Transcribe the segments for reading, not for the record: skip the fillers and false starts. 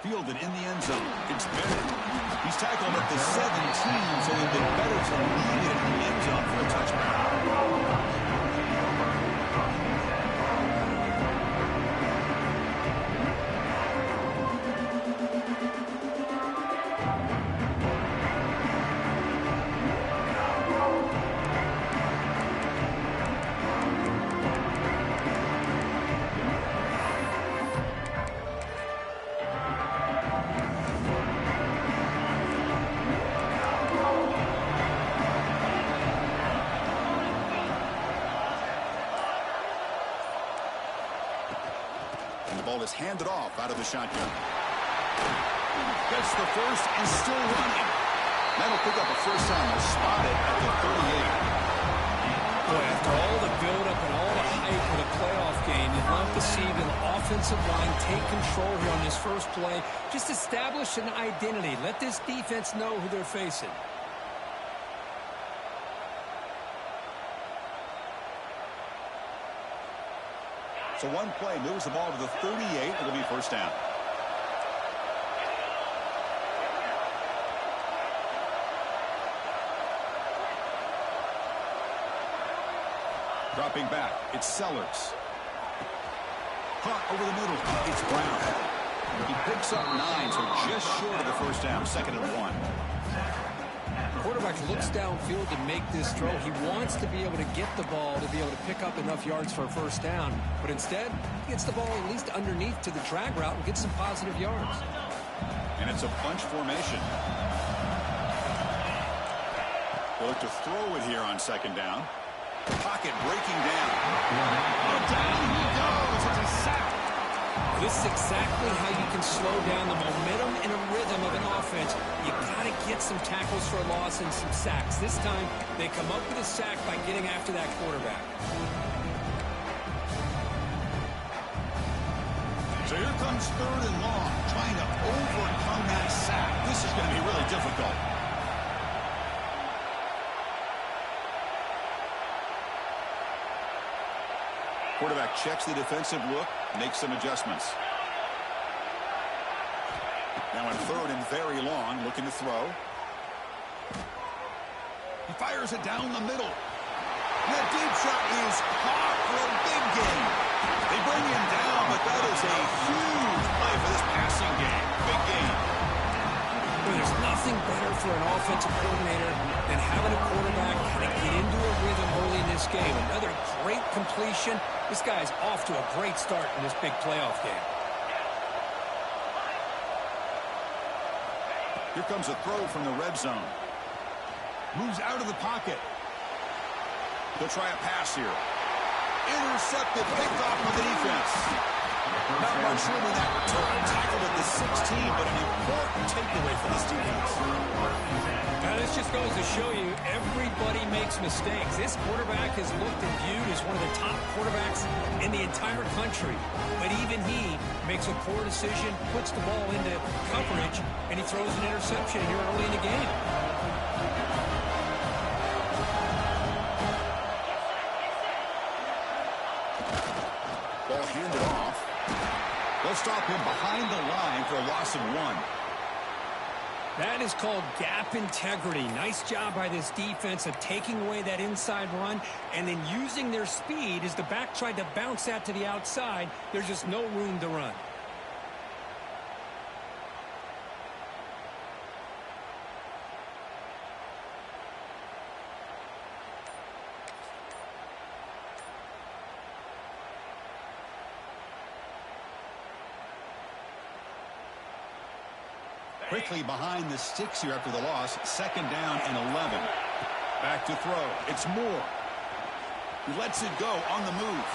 fielded in the end zone. It's Barrett. He's tackled at the 17, so it'll be better to leave it in the end zone for a touchback. Is handed off out of the shotgun. Gets the first and still running. That'll pick up a first down. They'll spot it at the 38. Boy, after all the build-up and all the hype for the playoff game, you'd love to see the offensive line take control here on this first play. Just establish an identity. Let this defense know who they're facing. So one play moves the ball to the 38. It'll be first down. Dropping back, it's Sellers. Caught over the middle, it's Brown. He picks up 9, so just short of the first down, 2nd and 1. Quarterback looks downfield to make this throw. He wants to be able to get the ball to be able to pick up enough yards for a first down. But instead, he gets the ball at least underneath to the drag route and gets some positive yards. And it's a bunch formation. They'll look to throw it here on 2nd down. Pocket breaking down. And down he goes. It's a sack. This is exactly how you can slow down the momentum and a rhythm of an offense. You got to get some tackles for a loss and some sacks. This time, they come up with a sack by getting after that quarterback. So here comes 3rd and long, trying to overcome that sack. This is going to be really difficult. Quarterback checks the defensive look, makes some adjustments. Now on 3rd and very long, looking to throw. He fires it down the middle. The deep shot is caught for a big gain. They bring him down, but that is a huge play for this passing game. Big gain. Well, there's nothing better for an offensive coordinator than having a quarterback kind of get into a rhythm early in this game. Another great completion. This guy's off to a great start in this big playoff game. Here comes a throw from the red zone. Moves out of the pocket. They'll try a pass here. Intercepted, picked off by the defense. Not much room in that return. Tackled at the 16, but an important takeaway for this defense. Now, this just goes to show you everybody makes mistakes. This quarterback is looked and viewed as one of the top quarterbacks in the entire country. But even he makes a poor decision, puts the ball into coverage, and he throws an interception here early in the game. Ball handed off. They'll stop him behind the line for a loss of 1. That is called gap integrity. Nice job by this defense of taking away that inside run and then using their speed as the back tried to bounce that to the outside. There's just no room to run. Quickly behind the sticks here after the loss. 2nd down and 11. Back to throw. It's Moore. He lets it go on the move.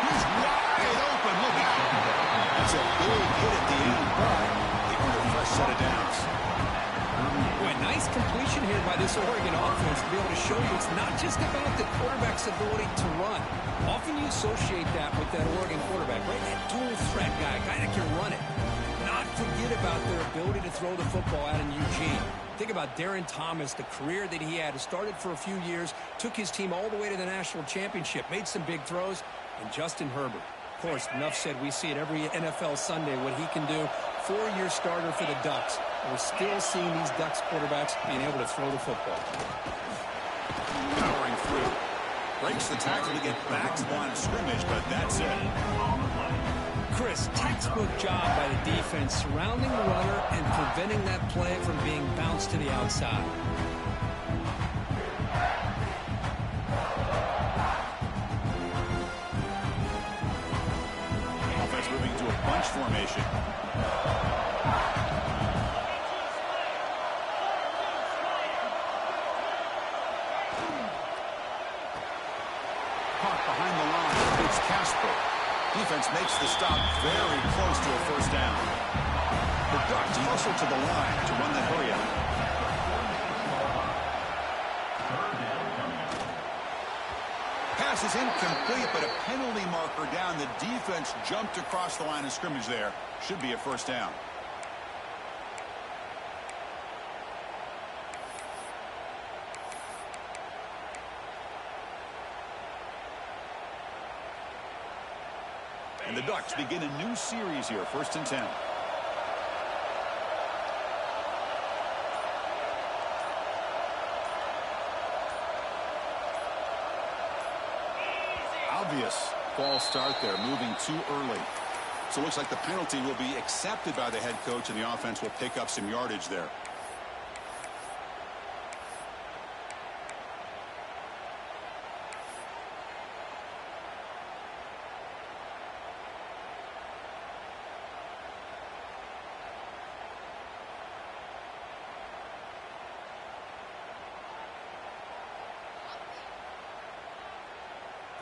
He's wide open. Look out. That's a big hit at the end, but they earned a fresh set of downs. Boy, nice completion here by this Oregon offense to be able to show you it's not just about the quarterback's ability to run. Often you associate that with that Oregon quarterback, right? That dual threat guy, a guy that can run it. Not forget about their ability to throw the football out in Eugene. Think about Darren Thomas, the career that he had. He started for a few years, took his team all the way to the national championship, made some big throws, and Justin Herbert. Of course, enough said. We see it every NFL Sunday, what he can do. 4-year starter for the Ducks. And we're still seeing these Ducks quarterbacks being able to throw the football. Powering through. Breaks the tackle to get back to the line of scrimmage, but that's it. Chris, textbook job by the defense surrounding the runner and preventing that play from being bounced to the outside. Offense moving to a bunch formation. Caught behind the line. It's Casper. Defense makes the stop very close to a first down. The Ducks hustle to the line to run the hurry out. Pass is incomplete, but a penalty marker down. The defense jumped across the line of scrimmage there. Should be a first down. And the Ducks begin a new series here, 1st and 10. Obvious false start there, moving too early. So it looks like the penalty will be accepted by the head coach, and the offense will pick up some yardage there.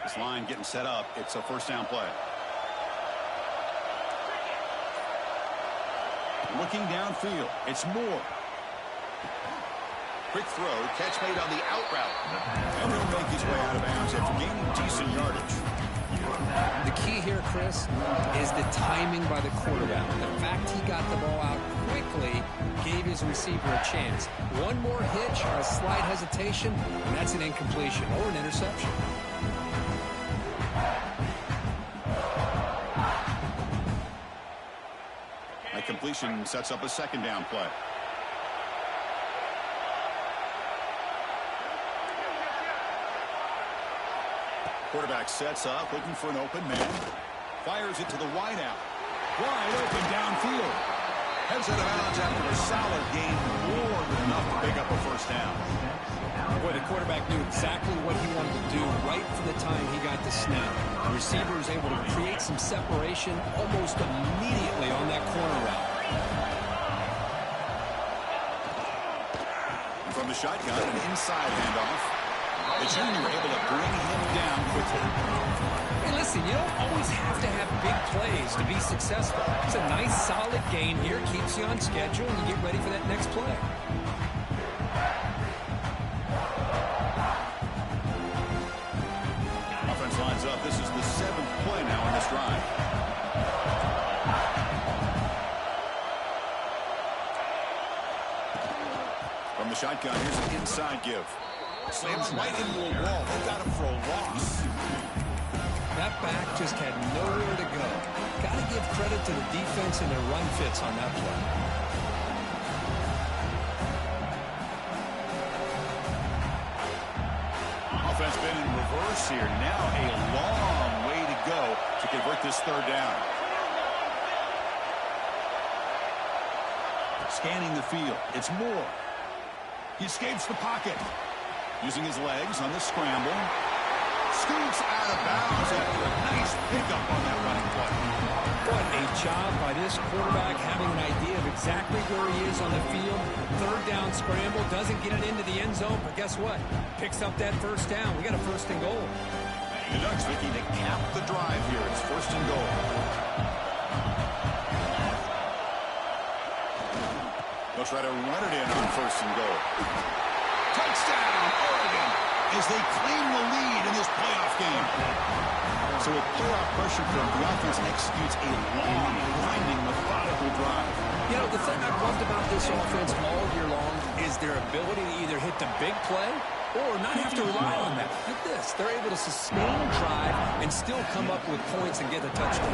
This line getting set up. It's a first down play. Looking downfield. It's Moore. Quick throw. Catch made on the out route. And he'll make his way out of bounds after gaining decent yardage. The key here, Chris, is the timing by the quarterback. The fact he got the ball out quickly gave his receiver a chance. One more hitch or a slight hesitation, and that's an incompletion or an interception. That completion sets up a second down play. Quarterback sets up, looking for an open man. Fires it to the wideout. Wide open downfield. Heads out of bounds after a solid gain, more than enough to pick up a first down. Boy, the quarterback knew exactly what he wanted to do right from the time he got the snap. The receiver was able to create some separation almost immediately on that corner route. From the shotgun, an inside handoff. The junior able to bring him down quickly. Hey, listen, you don't always have to have big plays to be successful. It's a nice, solid gain here. Keeps you on schedule, and you get ready for that next play. Offense lines up. This is the 7th play now on this drive. From the shotgun, here's an inside give. Slams right into a wall. They got him for a loss. That back just had nowhere to go. Got to give credit to the defense and their run fits on that play. Offense been in reverse here. Now a long way to go to convert this third down. Scanning the field. It's Moore. He escapes the pocket. Using his legs on the scramble. Scoots out of bounds after a nice pickup on that running play. What a job by this quarterback having an idea of exactly where he is on the field. Third down scramble, doesn't get it into the end zone, but guess what? Picks up that first down. We got a 1st and goal. The Ducks looking to cap the drive here. It's 1st and goal. They'll try to run it in on 1st and goal. Touchdown, Oregon, as they claim the lead in this playoff game. So with playoff pressure from the offense executes a long, winding, methodical drive. You know, the thing I've loved about this offense all year long is their ability to either hit the big play or not have to rely on that. Like this, they're able to sustain a drive and still come up with points and get a touchdown.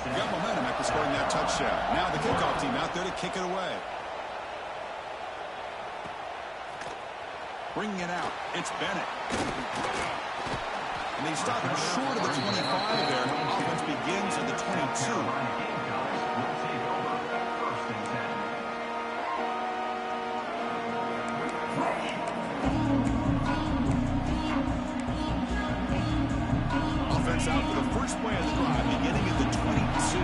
You've got momentum after scoring that touchdown. Now the kickoff team out there to kick it away. Bringing it out, it's Bennett. And they stop him short of the 25 there. Offense begins at the 22. Offense out for the first play of the drive, beginning at the 22.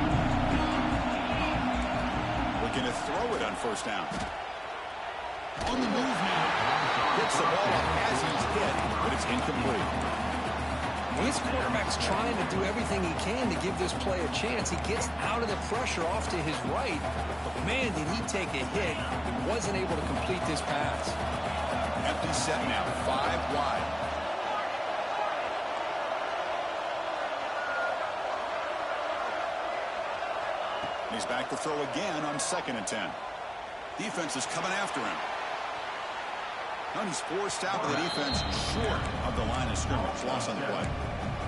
Looking to throw it on first down. On the move now. Gets the ball up as he's hit, but it's incomplete. When his quarterback's trying to do everything he can to give this play a chance, he gets out of the pressure off to his right. But man, did he take a hit. He wasn't able to complete this pass. Empty set now, 5 wide. He's back to throw again on 2nd and 10. Defense is coming after him. And he's forced out of the defense short of the line of scrimmage. Loss on the play.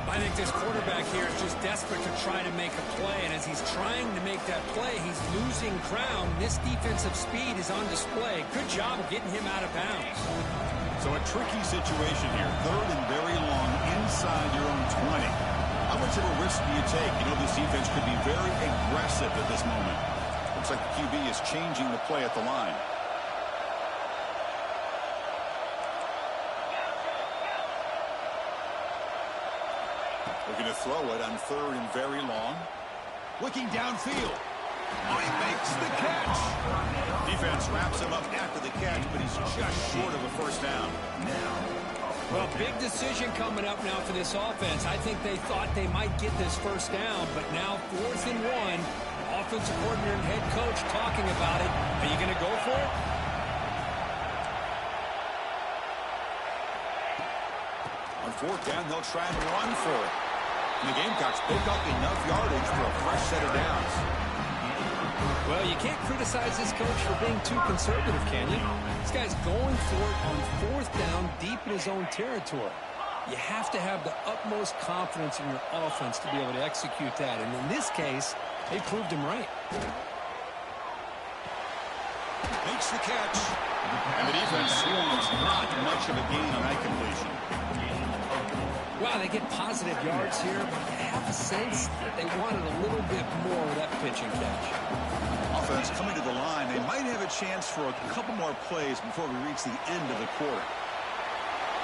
I think this quarterback here is just desperate to try to make a play, and as he's trying to make that play, he's losing ground. This defensive speed is on display. Good job of getting him out of bounds. So a tricky situation here. 3rd and very long inside your own 20. How much of a risk do you take? You know this defense could be very aggressive at this moment. Looks like the QB is changing the play at the line. Looking to throw it on 3rd and very long. Looking downfield. Oh, he makes the catch. Defense wraps him up after the catch, but he's just short of a first down. Well, big decision coming up now for this offense. I think they thought they might get this first down, but now 4th and 1. Offensive coordinator and head coach talking about it. Are you going to go for it? On 4th down, they'll try and run for it. And the Gamecocks pick up enough yardage for a fresh set of downs. Well, you can't criticize this coach for being too conservative, can you? This guy's going for it on 4th down deep in his own territory. You have to have the utmost confidence in your offense to be able to execute that. And in this case, they proved him right. Makes the catch. And the defense seals not much of a gain on that completion. Wow, they get positive yards here, but I have a sense that they wanted a little bit more of that pitch and catch. Offense coming to the line. They might have a chance for a couple more plays before we reach the end of the quarter.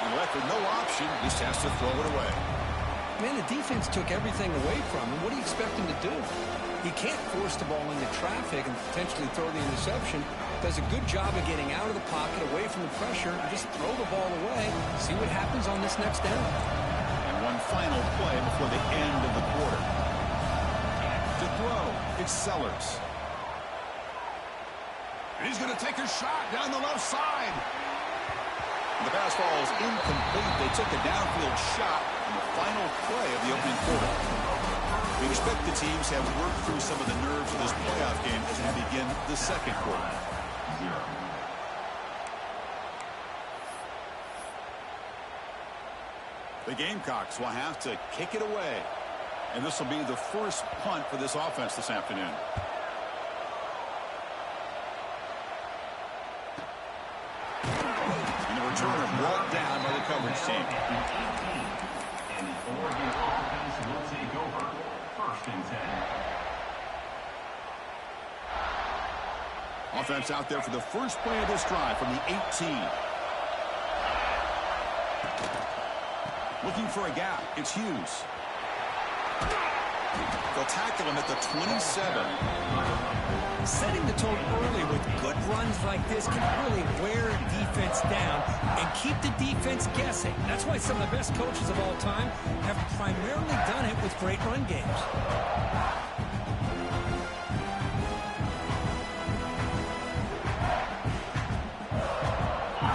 And left with no option, just has to throw it away. Man, the defense took everything away from him. What do you expect him to do? He can't force the ball into traffic and potentially throw the interception. Does a good job of getting out of the pocket, away from the pressure, and just throw the ball away. See what happens on this next down. One final play before the end of the quarter. To throw, it's Sellers. And he's going to take a shot down the left side. And the pass falls incomplete. They took a downfield shot in the final play of the opening quarter. We expect the teams to have worked through some of the nerves of this playoff game as we begin the second quarter. The Gamecocks will have to kick it away. And this will be the first punt for this offense this afternoon. And the returner brought down by the coverage team. And the Oregon offense will take over 1st and 10. Offense out there for the first play of this drive from the 18. Looking for a gap. It's Hughes. They'll tackle him at the 27. Setting the tone early with good runs like this can really wear a defense down and keep the defense guessing. That's why some of the best coaches of all time have primarily done it with great run games.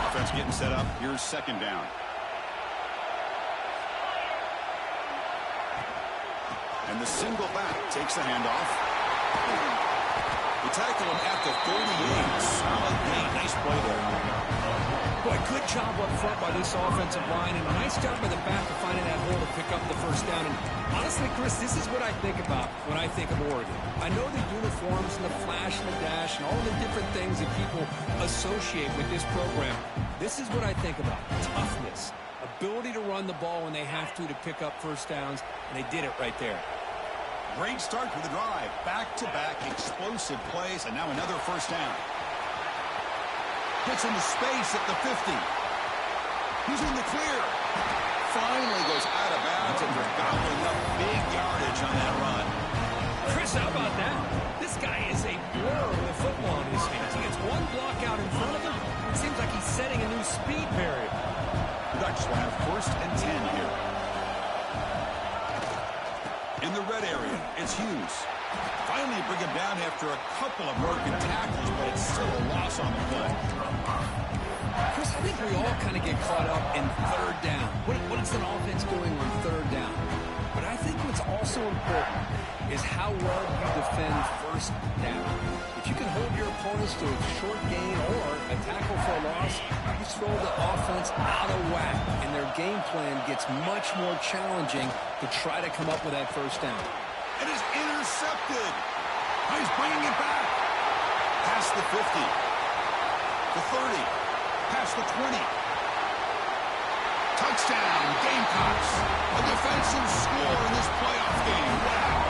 Offense getting set up. Here's 2nd down. And the single back takes the handoff. They tackle him at the 38. Solid gain. Nice play there. Boy, good job up front by this offensive line, and a nice job by the back of finding that hole to pick up the first down. And honestly, Chris, this is what I think about when I think of Oregon. I know the uniforms and the flash and the dash and all the different things that people associate with this program. This is what I think about. Toughness, ability to run the ball when they have to pick up first downs, and they did it right there. Great start for the drive. Back-to-back explosive plays, and now another first down. Gets into space at the 50. He's in the clear. Finally goes out of bounds after gobbling up big yardage on that run. Chris, how about that? This guy is a blur with a football in his hands. He gets one block out in front of him. It seems like he's setting a new speed barrier. The Ducks will have 1st and 10 here. In the red area, it's Hughes. Finally bring him down after a couple of broken tackles, but it's still a loss on the play. Chris, I think we all kind of get caught up in third down. What is an offense doing on third down? But I think what's also important is how well you defend first down. If you can hold your opponents to a short gain or a tackle for a loss, you throw the offense out of whack, and their game plan gets much more challenging to try to come up with that first down. It is intercepted. He's bringing it back. Past the 50. The 30. Past the 20. Touchdown, Gamecocks. A defensive score in this playoff game. Wow.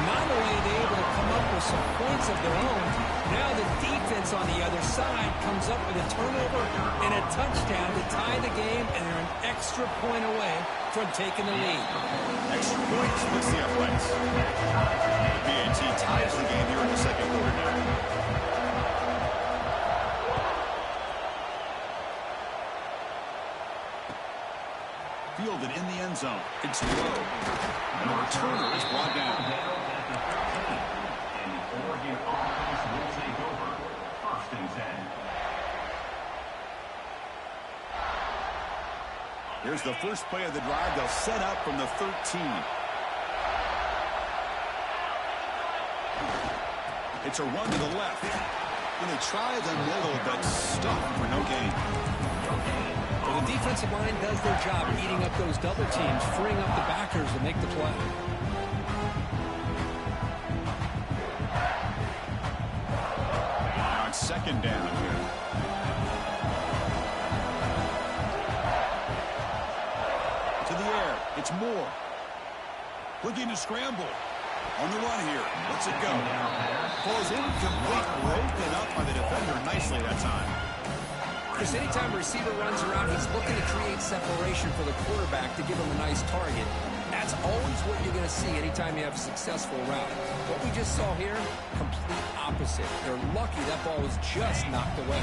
Not only are they able to come up with some points of their own, now the defense on the other side comes up with a turnover and a touchdown to tie the game, and they're an extra point away from taking the lead. Extra point splits the uprights. BAT ties the game here in the second quarter now. Fielded in the end zone. It's low. And the returner is brought down. And the Oregon offense will take over. 1st and 10. Here's the first play of the drive. They'll set up from the 13. It's a run to the left. When they try the middle, but stuck for no gain. Well, the defensive line does their job eating up those double teams, freeing up the backers to make the play. Now it's 2nd down here. To the air. It's Moore. Looking to scramble. On the run here. Lets it go. Falls incomplete. Broken up by the defender nicely that time. Chris, anytime a receiver runs around, he's looking to create separation for the quarterback to give him a nice target. That's always what you're going to see anytime you have a successful route. What we just saw here, complete opposite. They're lucky that ball was just knocked away.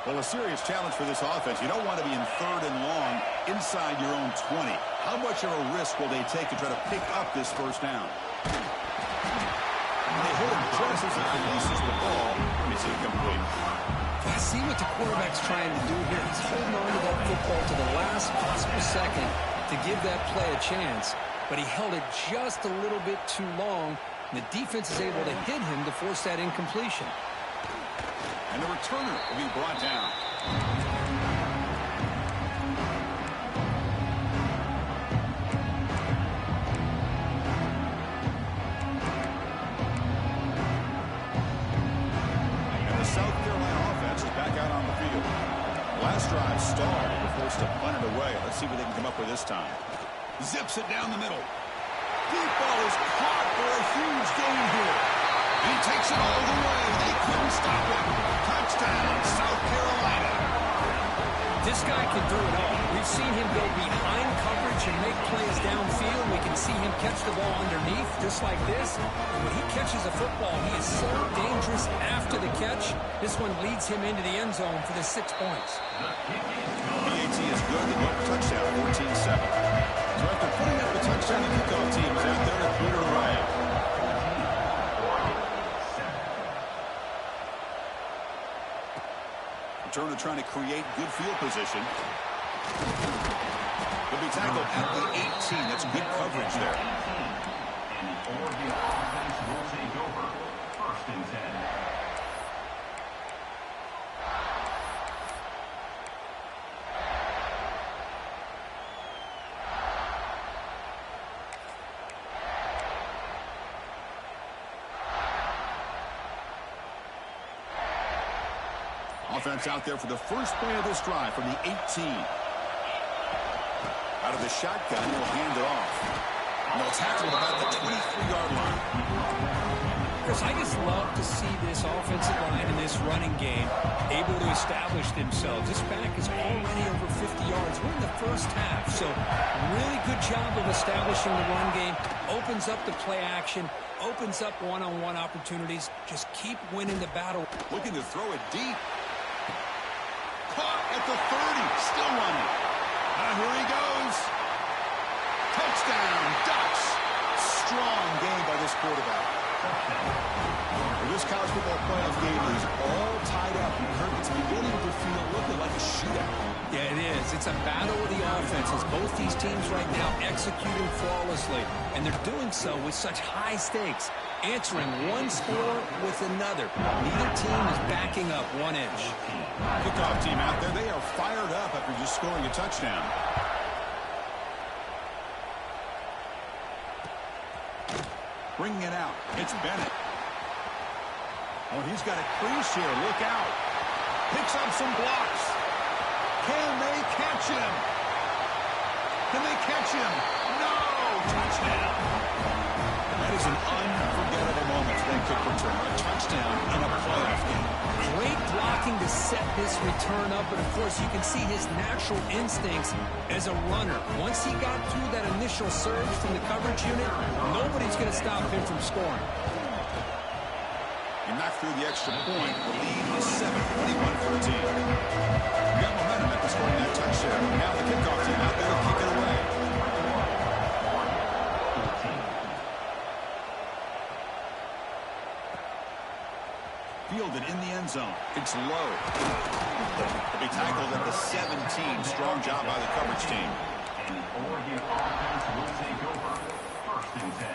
Well, a serious challenge for this offense. You don't want to be in 3rd and long inside your own 20. How much of a risk will they take to try to pick up this first down? They hit him just as he releases the ball. It's incomplete. I see what the quarterback's trying to do here. He's holding on to that football to the last possible second to give that play a chance, but he held it just a little bit too long, and the defense is able to hit him to force that incompletion. And the returner will be brought down. And the South Carolina offense is back out on the field. Last drive stalled. They were forced to punt it away. Let's see what they can come up with this time. Zips it down the middle. Deep ball is caught for a huge gain here. He takes it all the way. They couldn't stop him. Touchdown, South Carolina. This guy can do it all. We've seen him go behind coverage and make plays downfield. We can see him catch the ball underneath, just like this. And when he catches a football, he is so dangerous after the catch. This one leads him into the end zone for the 6 points. BAT is good. The touchdown, 14-7. So after putting up the touchdown, the kickoff team is out there to put it away. Turner trying to create good field position. He'll be tackled at the 18. That's good coverage there. And the Oregon offense will take over. 1st and 10. Offense out there for the first play of this drive from the 18. Out of the shotgun, he'll hand it off. And they'll tackle about the 23-yard line. Chris, I just love to see this offensive line in this running game able to establish themselves. This back is already over 50 yards. We're in the first half, so really good job of establishing the run game. Opens up the play action, opens up one-on-one opportunities. Just keep winning the battle. Looking to throw it deep. Caught at the 30, still running. Here he goes. Touchdown, Ducks. Strong game by this quarterback. This college football playoff game is all tied up. It's beginning to feel looking like a shootout. Yeah, it is. It's a battle of the offenses. Both these teams right now executing flawlessly, and they're doing so with such high stakes, answering one score with another. Neither team is backing up 1 inch. Kickoff team out there, they are fired up after just scoring a touchdown. Bringing it out. It's Bennett. Oh, he's got a crease here. Look out. Picks up some blocks. Can they catch him? Can they catch him? No! Touchdown. That is an unforgettable moment for that kick return. A touchdown in a playoff game. Great blocking to set this return up, but of course you can see his natural instincts as a runner. Once he got through that initial surge from the coverage unit, nobody's going to stop him from scoring. He knocked through the extra point. The lead is 7, 21-14. You got momentum after scoring that touchdown. Now the kickoff team out there to kick it away. Fielded in the end zone. It's low. He'll be tackled at the 17. Strong job by the coverage team. And the Oregon offense will take over. 1st and 10.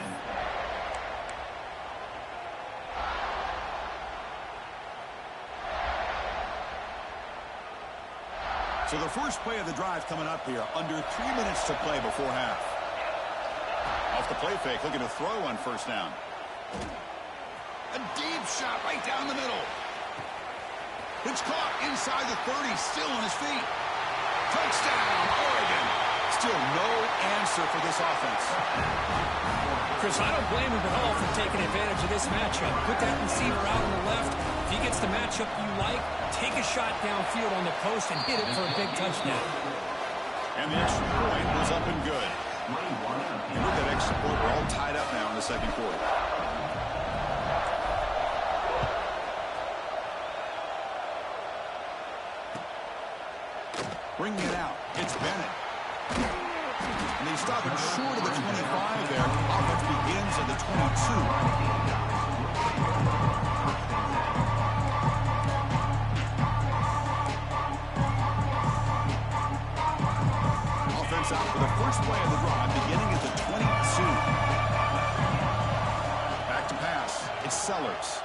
So the first play of the drive coming up here. Under 3 minutes to play before half. Off the play fake, looking to throw on first down. A deep shot right down the middle. It's caught inside the 30, still on his feet. Touchdown, Oregon. Still no answer for this offense. Chris, I don't blame him at all for taking advantage of this matchup. Put that receiver out on the left. If he gets the matchup you like, take a shot downfield on the post and hit it for a big touchdown. And the extra point was up and good. And with that extra point, we're all tied up now in the second quarter. Bringing it out. It's Bennett. And they stop him short of the 25 there. Offense begins at the 22. Offense out for the first play of the drive, beginning at the 22. Back to pass. It's Sellers.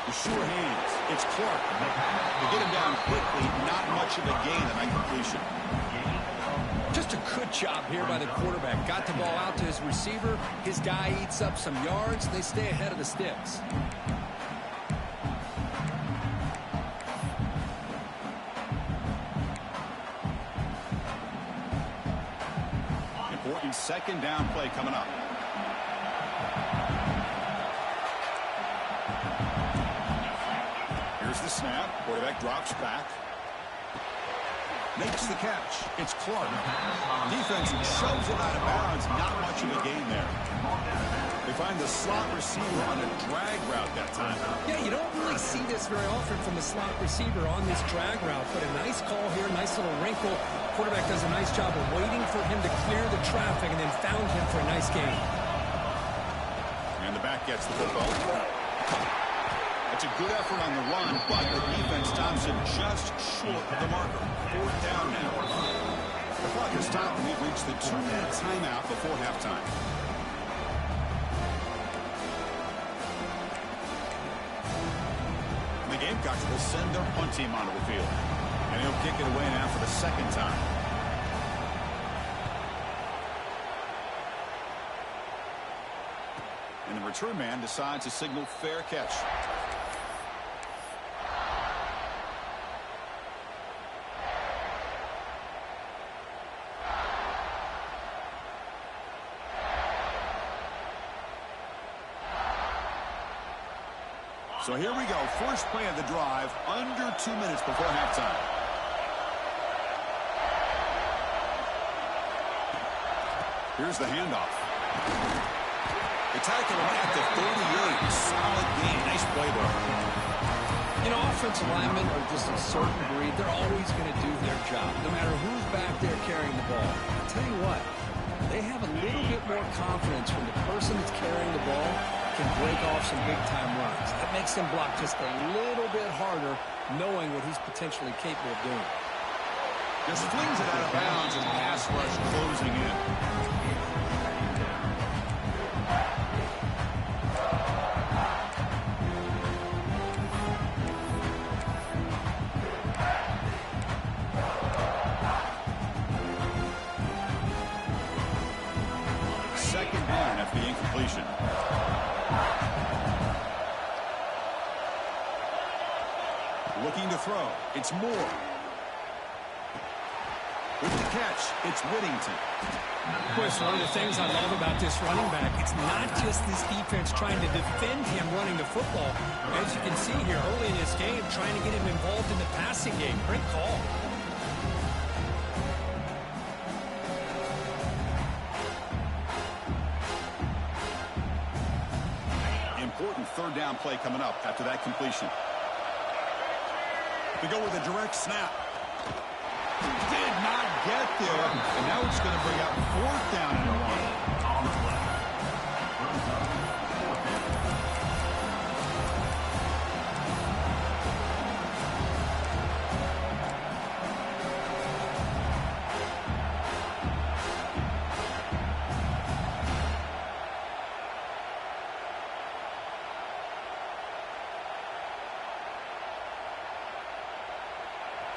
The sure hands. It's Clark. They get him down quickly. Not much of a gain on that completion. Just a good job here by the quarterback. Got the ball out to his receiver. His guy eats up some yards. They stay ahead of the sticks. Important second down play coming up. Here's the snap. Quarterback drops back. Makes the catch. It's Clark. Defense shoves it out of bounds. Not much of a gain there. They find the slot receiver on a drag route that time. Yeah, you don't really see this very often from the slot receiver on this drag route, but a nice call here, nice little wrinkle. Quarterback does a nice job of waiting for him to clear the traffic and then found him for a nice gain. And the back gets the football. It's a good effort on the run, but the defense stops him just short of the marker. 4th down now. The clock has stopped, and we've reached the 2-minute timeout before halftime. The Gamecocks will send their punt team onto the field. And he'll kick it away now for the second time. And the return man decides to signal fair catch. So here we go. First play of the drive, under 2 minutes before halftime. Here's the handoff. The tackle at the 38. Solid gain. Nice play there. You know, offensive linemen are just a certain breed. They're always going to do their job, no matter who's back there carrying the ball. I'll tell you what, they have a little bit more confidence when the person that's carrying the ball can break off some big-time runs. That makes them block just a little bit harder, knowing what he's potentially capable of doing. Just flings it out of bounds and pass rush closing in. Second down after the incompletion. Looking to throw. It's Moore. With the catch, it's Whittington. Chris, one of the things I love about this running back, it's not just this defense trying to defend him running the football. As you can see here early in this game, trying to get him involved in the passing game. Great call. Important third down play coming up after that completion. To go with a direct snap. Did not get there. And now it's going to bring up fourth down and a one.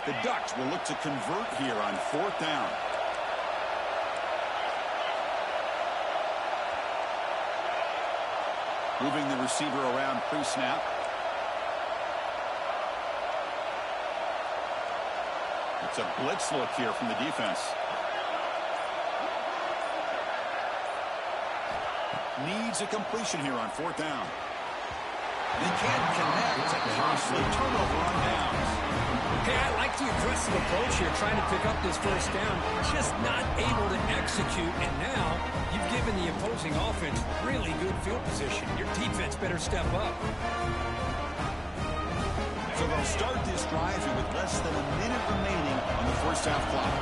The Ducks will look to convert here on fourth down. Moving the receiver around pre-snap. It's a blitz look here from the defense. Needs a completion here on fourth down. They can't connect. A costly turnover on downs. Hey, I like the aggressive approach here, trying to pick up this first down, just not able to execute, and now you've given the opposing offense really good field position. Your defense better step up. So they'll start this drive here with less than a minute remaining on the first half clock.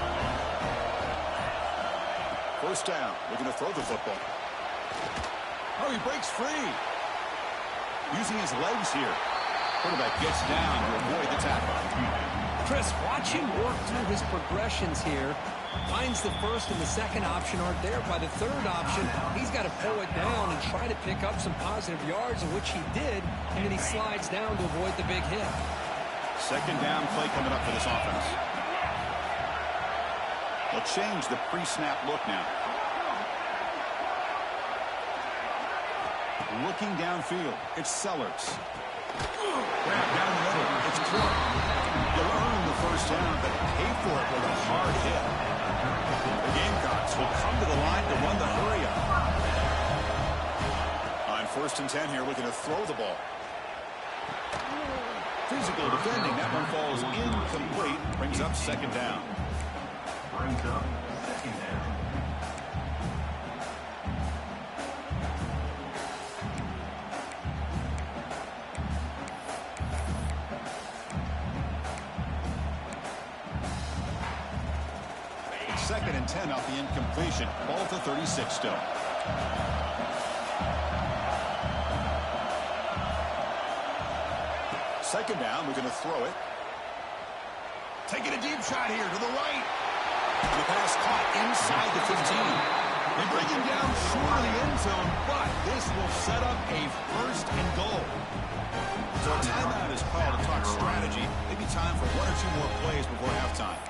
First down, looking to throw the football. Oh, he breaks free. Using his legs here. Quarterback gets down to avoid the tackle. Chris, watch him work through his progressions here. Finds the first and the second option aren't there. By the third option, he's got to pull it down and try to pick up some positive yards, in which he did, and then he slides down to avoid the big hit. Second down play coming up for this offense. They'll change the pre-snap look now. Looking downfield, it's Sellers. Grab down the middle, it's Clark. You'll earn the first down, but pay for it with a hard hit. The Gamecocks will come to the line to run the hurry-up. On 1st and 10 here, looking to throw the ball. Physical defending, that one falls incomplete. Brings up second down. Brings up second down. Second and 10 off the incompletion. Ball to 36 still. Second down, we're going to throw it. Taking a deep shot here to the right. The pass caught inside the 15. They bring him down short of the end zone, but this will set up a first and goal. So a timeout is called to talk strategy. Maybe time for one or two more plays before halftime.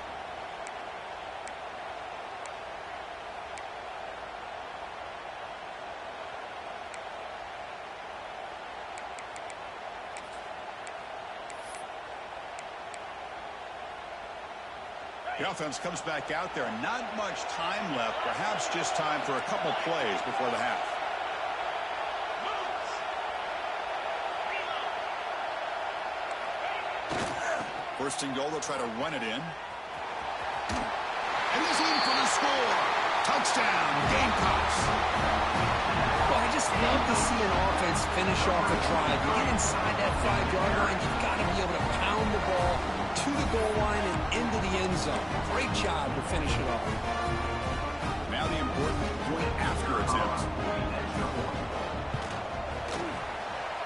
The offense comes back out there. Not much time left. Perhaps just time for a couple plays before the half. First and goal, they'll try to run it in. And he's in for the score. Touchdown, Gamecocks. Well, I just love to see an offense finish off a drive. You get inside that 5-yard line, you've got to be able to pound the ball to the goal line and into the end zone. Great job to finish it off. Now the important point after attempt.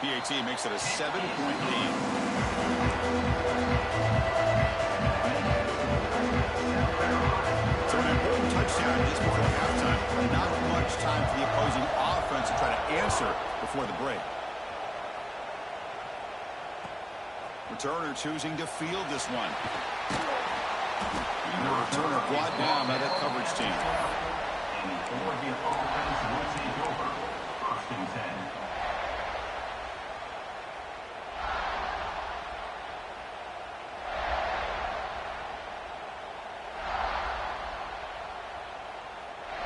PAT makes it a 7-point lead. So an important touchdown at this point of halftime. Not much time for the opposing offense to try to answer before the break. Returner choosing to field this one. And the returner brought down by that coverage team. And the Oregon offense will take over. First and 10.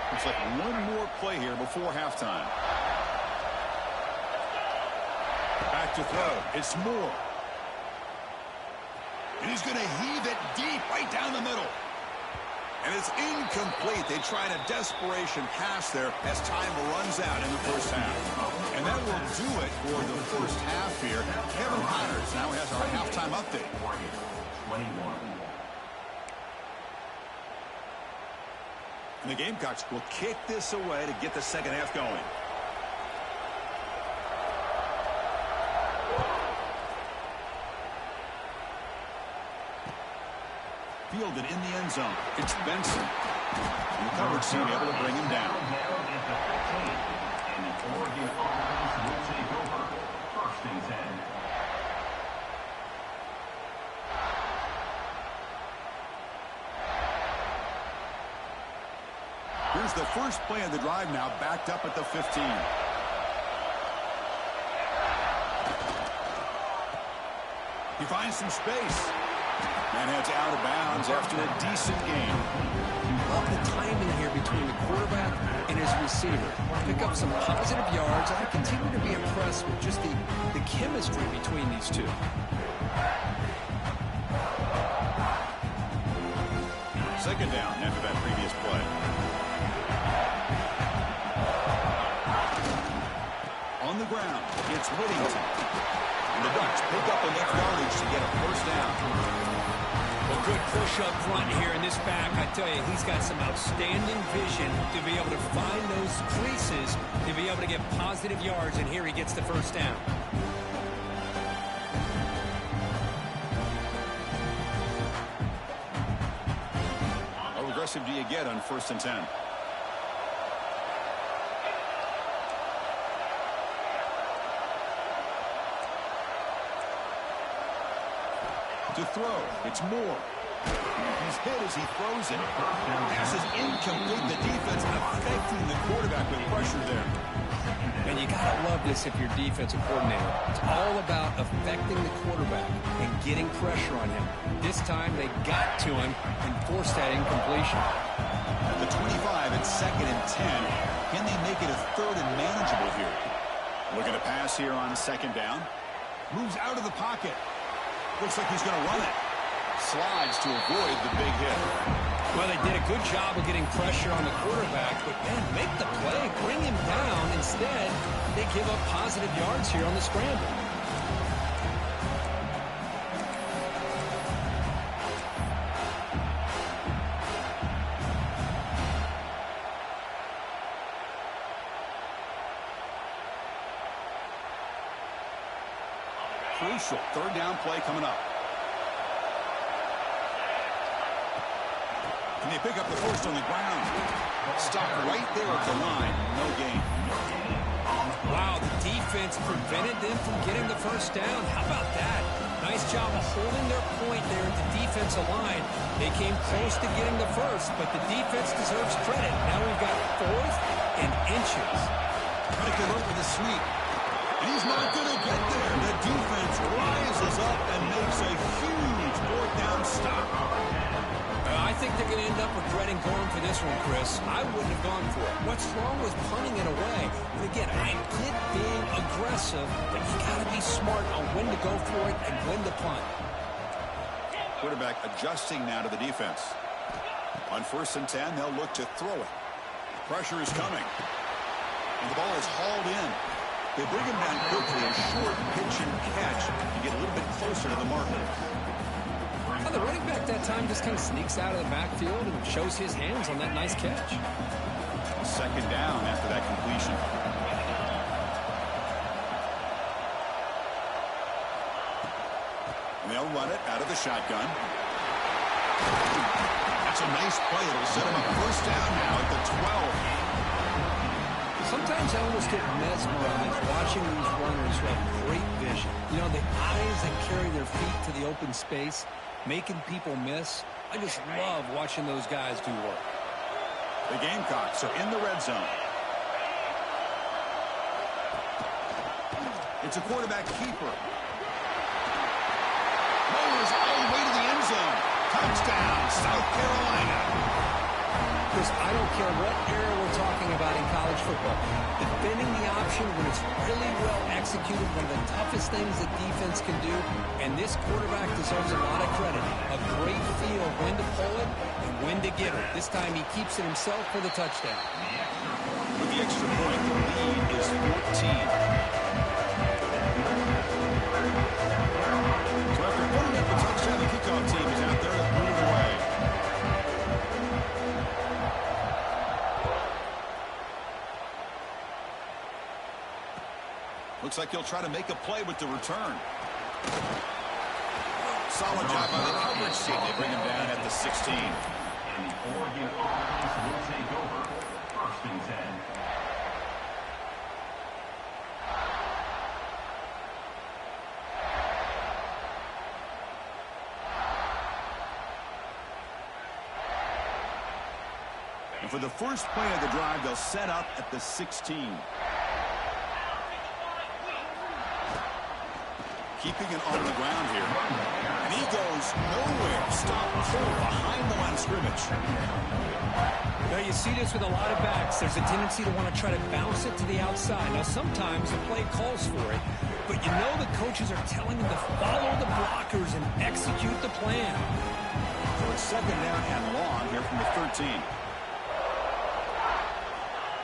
Looks like one more play here before halftime. Back to throw. It's Moore. And he's going to heave it deep right down the middle. And it's incomplete. They tried a desperation pass there as time runs out in the first half. And that will do it for the first half here. Kevin Connors now has our halftime update. 21. And the Gamecocks will kick this away to get the second half going. Fielded in the end zone. It's Benson. And the coverage team able to bring him down. And the Oregon offense will take over. First and 10. Here's the first play of the drive now, backed up at the 15. He finds some space. And heads out of bounds after a decent game. Love the timing here between the quarterback and his receiver. Pick up some positive yards. I continue to be impressed with just the chemistry between these two. Second down after that previous play. On the ground, it's Whittington. And the Ducks pick up enough yardage to get a first down. Well, good push up front here in this back. I tell you, he's got some outstanding vision to be able to find those creases, to be able to get positive yards, and here he gets the first down. How aggressive do you get on first and 10? To throw, it's Moore. He's hit as he throws it. Pass is incomplete. The defense affecting the quarterback with pressure there. And you gotta love this if you're defensive coordinator. It's all about affecting the quarterback and getting pressure on him. This time they got to him and forced that incompletion. At the 25, it's second and 10. Can they make it a third and manageable here? Looking to pass here on second down. Moves out of the pocket. Looks like he's going to run it. Slides to avoid the big hit. Well, they did a good job of getting pressure on the quarterback, but, man, make the play, bring him down. Instead, they give up positive yards here on the scramble. Crucial third down play coming up. And they pick up the first on the ground. Stop right there at the line. No gain. Wow, the defense prevented them from getting the first down. How about that? Nice job of holding their point there at the defensive line. They came close to getting the first, but the defense deserves credit. Now we've got fourth and inches. Trying to get over the sweep. And he's not going to get there. The defense rises up and makes a huge fourth down stop. I think they're going to end up regretting going for this one, Chris. I wouldn't have gone for it. What's wrong with punting it away? And again, I get being aggressive, but you got to be smart on when to go for it and when to punt. Quarterback adjusting now to the defense. On 1st and 10, they'll look to throw it. Pressure is coming. And the ball is hauled in. They bring him down quickly, a short pitch and catch to get a little bit closer to the marker. Well, the running back that time just kind of sneaks out of the backfield and shows his hands on that nice catch. 2nd down after that completion. And they'll run it out of the shotgun. That's a nice play. It'll set him up 1st down now at the 12. Sometimes I almost get mesmerized watching these runners who have great vision. You know, the eyes that carry their feet to the open space, making people miss. I just love watching those guys do work. The Gamecocks are in the red zone. It's a quarterback keeper. Rolls all the way to the end zone. Touchdown, South Carolina. Chris, I don't care what era we're talking about in college football. Defending the option when it's really well executed, one of the toughest things that defense can do, and this quarterback deserves a lot of credit. A great feel of when to pull it and when to give it. This time he keeps it himself for the touchdown. With the extra point, the lead is 14. So after putting up a touchdown, the kickoff team is out there to put it away. Looks like he'll try to make a play with the return. Solid job by the coverage team. They bring him down at the 16. And the Oregon offense will take over 1st and 10. And for the first play of the drive, they'll set up at the 16. Keeping it on the ground here. And he goes nowhere. Stop pull behind the line of scrimmage. Now you see this with a lot of backs. There's a tendency to want to try to bounce it to the outside. Now sometimes the play calls for it, but you know the coaches are telling them to follow the blockers and execute the plan. So it's 2nd down and long here from the 13.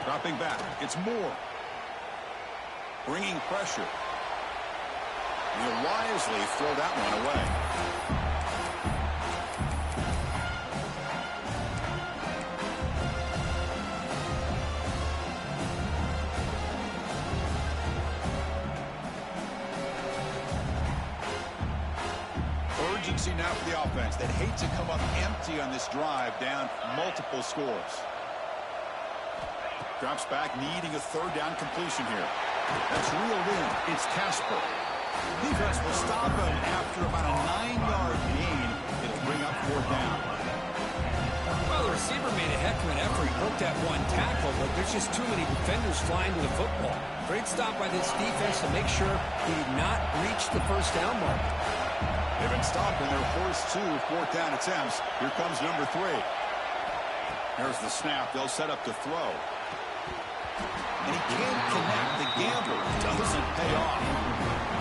Dropping back. It's Moore. Bringing pressure. He'll wisely throw that one away. Urgency now for the offense. They'd hate to come up empty on this drive, down multiple scores. Drops back, needing a 3rd down completion here. That's reeled in. It's Casper. Defense will stop him after about a 9-yard gain. It'll bring up 4th down. Well, the receiver made a heck of an effort. He broke that one tackle, but there's just too many defenders flying to the football. Great stop by this defense to make sure he did not reach the 1st down mark. They've been stopping their first 2 4th down attempts. Here comes number 3. Here's the snap. They'll set up to throw. And he can't connect. The gamble doesn't pay off.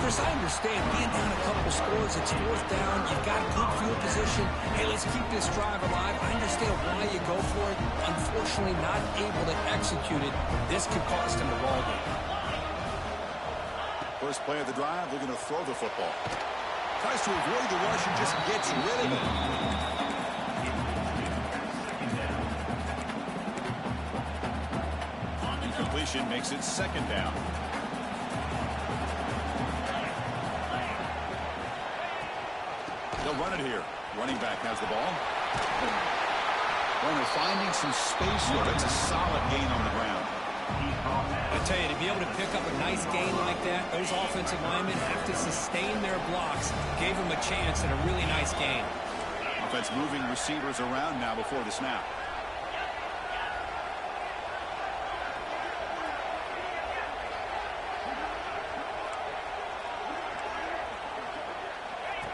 Chris, I understand being down a couple scores, it's 4th down, you've got good field position. Hey, let's keep this drive alive. I understand why you go for it. Unfortunately, not able to execute it. This could cost him the ball game. First play of the drive, they're going to throw the football. Tries to avoid the rush and just gets rid of it. Incompletion makes it 2nd down. They'll run it here. Running back has the ball. Runner finding some space here. That's a solid gain on the ground. I tell you, to be able to pick up a nice gain like that, those offensive linemen have to sustain their blocks. Gave them a chance at a really nice gain. Offense moving receivers around now before the snap.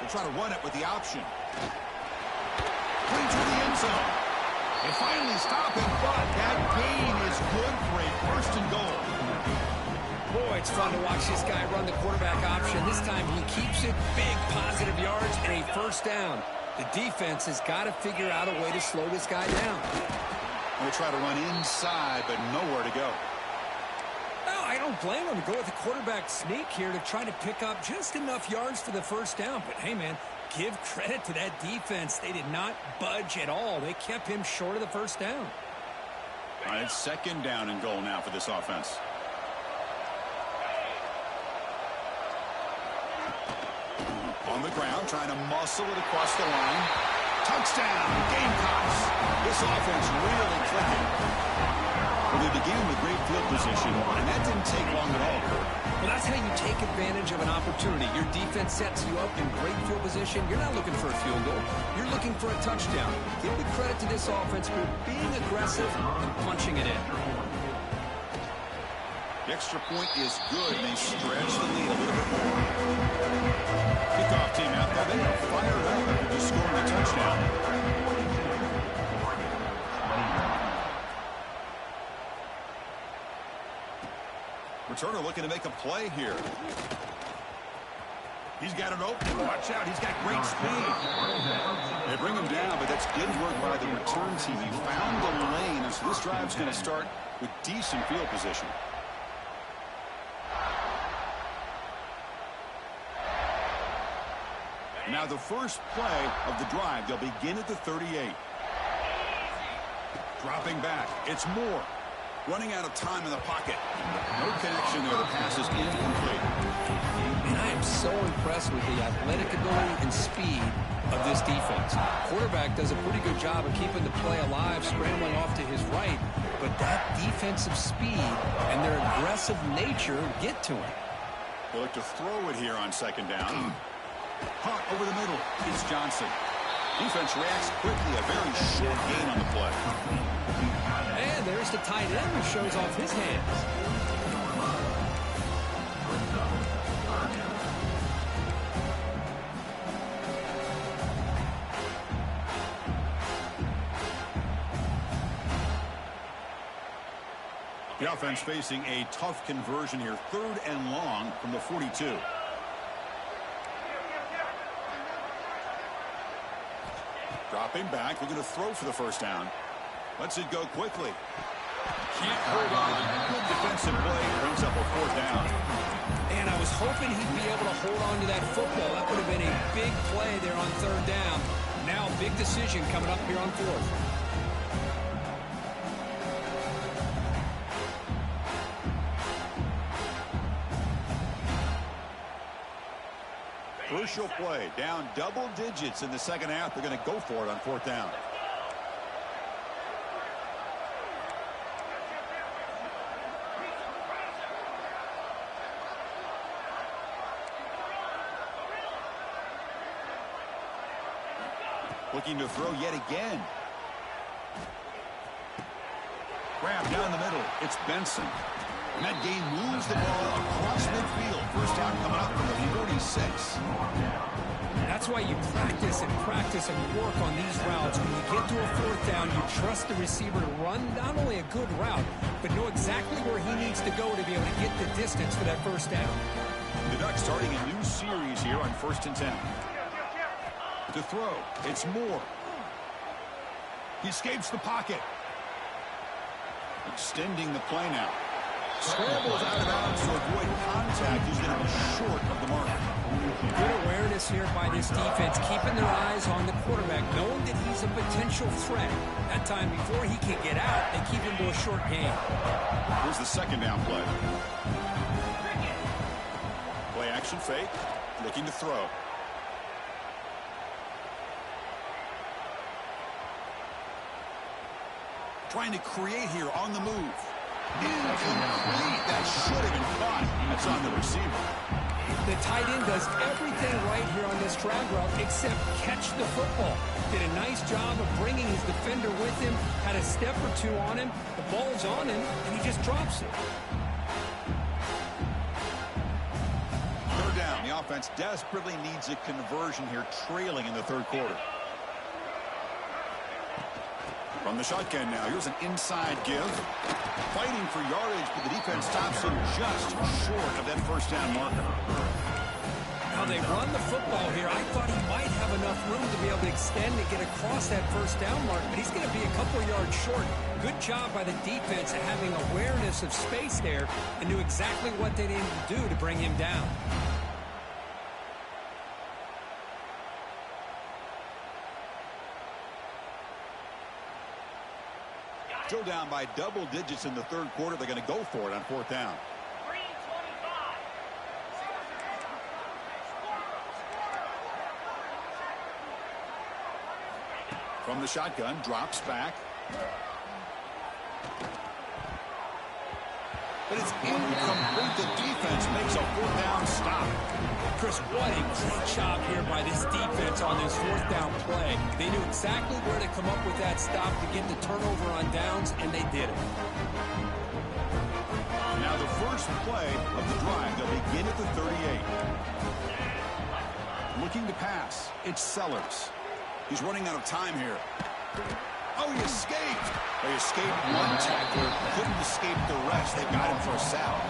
Try to run it with the option. Clean to the end zone. They finally stop him, but that gain is good for a 1st and goal. Boy, it's fun to watch this guy run the quarterback option. This time he keeps it, big positive yards, and a 1st down. The defense has got to figure out a way to slow this guy down. They try to run inside, but nowhere to go. Well, I don't blame him to go with the quarterback sneak here to try to pick up just enough yards for the first down. But, hey, man, give credit to that defense. They did not budge at all. They kept him short of the first down. All right, it's second down and goal now for this offense. On the ground, trying to muscle it across the line. Touchdown, Gamecocks. This offense really clicking. Well, they began with great field position, and that didn't take long at all. Well, that's how you take advantage of an opportunity. Your defense sets you up in great field position. You're not looking for a field goal. You're looking for a touchdown. Give the credit to this offense for being aggressive and punching it in. The extra point is good, and they stretch the lead a little bit more. Kickoff team out there. They are fired up after just scoring a touchdown. Returner looking to make a play here. He's got it open. Watch out. He's got great speed. They bring him down, but that's good work by the return team. He found the lane, and so this drive's going to start with decent field position. Now the first play of the drive, they'll begin at the 38. Dropping back. It's Moore. Running out of time in the pocket. No connection there. The pass is incomplete. And I am so impressed with the athletic ability and speed of this defense. Quarterback does a pretty good job of keeping the play alive, scrambling off to his right. But that defensive speed and their aggressive nature get to him. They look to throw it here on second down. Caught over the middle. It's Johnson. Defense reacts quickly. A very short gain on the play. And there's the tight end who shows off his hands. The offense facing a tough conversion here. 3rd and long from the 42. Dropping back. Looking to throw for the first down. Lets it go quickly. Can't hold on. Good defensive play. Brings up a 4th down. And I was hoping he'd be able to hold on to that football. That would have been a big play there on 3rd down. Now big decision coming up here on 4th. Crucial play. Down double digits in the second half. They're going to go for it on 4th down. Looking to throw yet again. Grab down the middle. It's Benson. And that game moves the ball across midfield. First down coming up from the 46. That's why you practice and work on these routes. When you get to a 4th down, you trust the receiver to run not only a good route, but know exactly where he needs to go to be able to get the distance for that first down. The Ducks starting a new series here on 1st and 10. To throw, it's Moore. He escapes the pocket. Extending the play now. Scrambles out of bounds to avoid contact. He's going to be short of the mark. Good awareness here by this defense, keeping their eyes on the quarterback, knowing that he's a potential threat. That time before he can get out, they keep him to a short game. Here's the second down play. Play action fake. Looking to throw. Trying to create here on the move. Incomplete. That should have been caught. That's on the receiver. The tight end does everything right here on this drag route except catch the football. Did a nice job of bringing his defender with him. Had a step or two on him. The ball's on him, and he just drops it. 3rd down. The offense desperately needs a conversion here, trailing in the 3rd quarter. From the shotgun now, here's an inside give. Fighting for yardage, but the defense stops him just short of that first down marker. how they run the football here. I thought he might have enough room to be able to extend and get across that first down mark, but he's going to be a couple yards short. Good job by the defense having awareness of space there and knew exactly what they needed to do to bring him down. Still down by double digits in the third quarter. They're going to go for it on fourth down. From the shotgun, drops back. But it's incomplete. The defense makes a fourth down stop. Chris, what a great job here by this defense on this fourth down play. They knew exactly where to come up with that stop to get the turnover on downs, and they did it. Now the first play of the drive, they'll begin at the 38. Looking to pass. It's Sellers. He's running out of time here. Oh, he escaped. They escaped one tackler, couldn't escape the rest. They got him for a sack.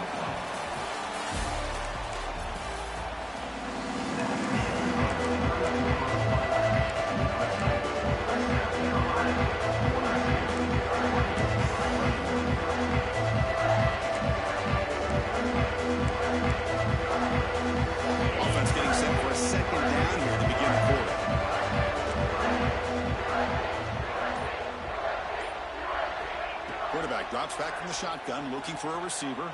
Offense getting set for a second down here to begin the quarter. Quarterback drops back from the shotgun, looking for a receiver.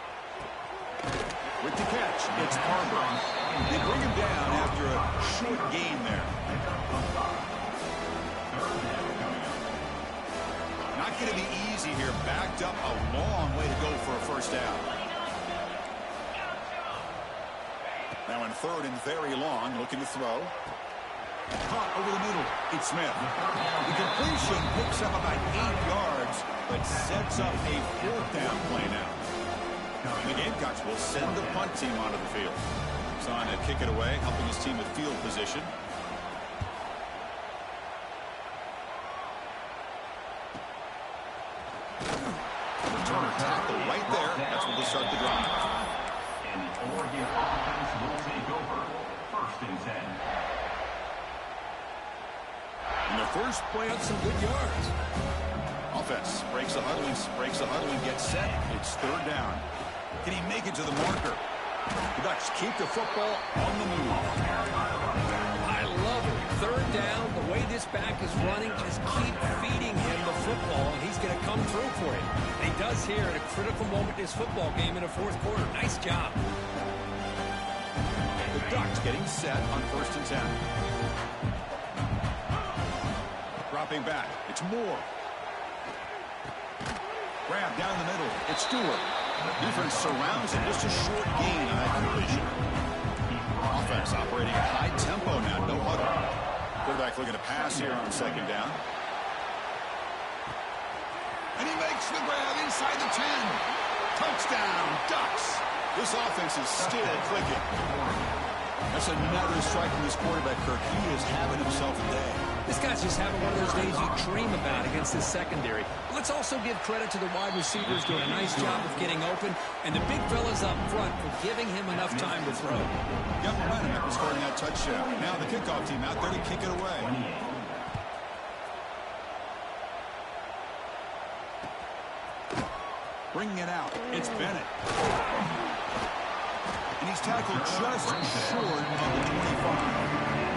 With the catch, it's Barber. They bring him down after a short gain there. Not going to be easy here. Backed up a long way to go for a first down. Now in third and very long, looking to throw. Caught over the middle. It's Smith. The completion picks up about 8 yards, but sets up a fourth down play now. And the Gamecocks will send the punt team onto the field. He's on to kick it away, helping his team with field position. Returner tackle right there. That's where they start the drive. And the Oregon offense will take over. First and 10. And the first play on some good yards. Offense breaks the huddle and gets set. It's third down. Can he make it to the marker? The Ducks keep the football on the move. I love it. Third down, the way this back is running, just keep feeding him the football, and he's going to come through for it. And he does here at a critical moment in this football game in the fourth quarter. Nice job. The Ducks getting set on first and 10. Dropping back. It's Moore. Grab down the middle. It's Stewart. Defense surrounds him. Just a short gain on that completion. Offense operating at high tempo now. No huddle. Quarterback looking to pass here on second down. And he makes the grab inside the 10. Touchdown, Ducks. This offense is still clicking. That's another strike from this quarterback, Kirk. He is having himself a day. This guy's just having one of those days you dream about against this secondary. Let's also give credit to the wide receivers doing a nice job of getting open, and the big fellas up front for giving him enough time to throw. Got momentum after scoring that touchdown. Now the kickoff team out there to kick it away. Bringing it out. It's Bennett. And he's tackled just short of the 25.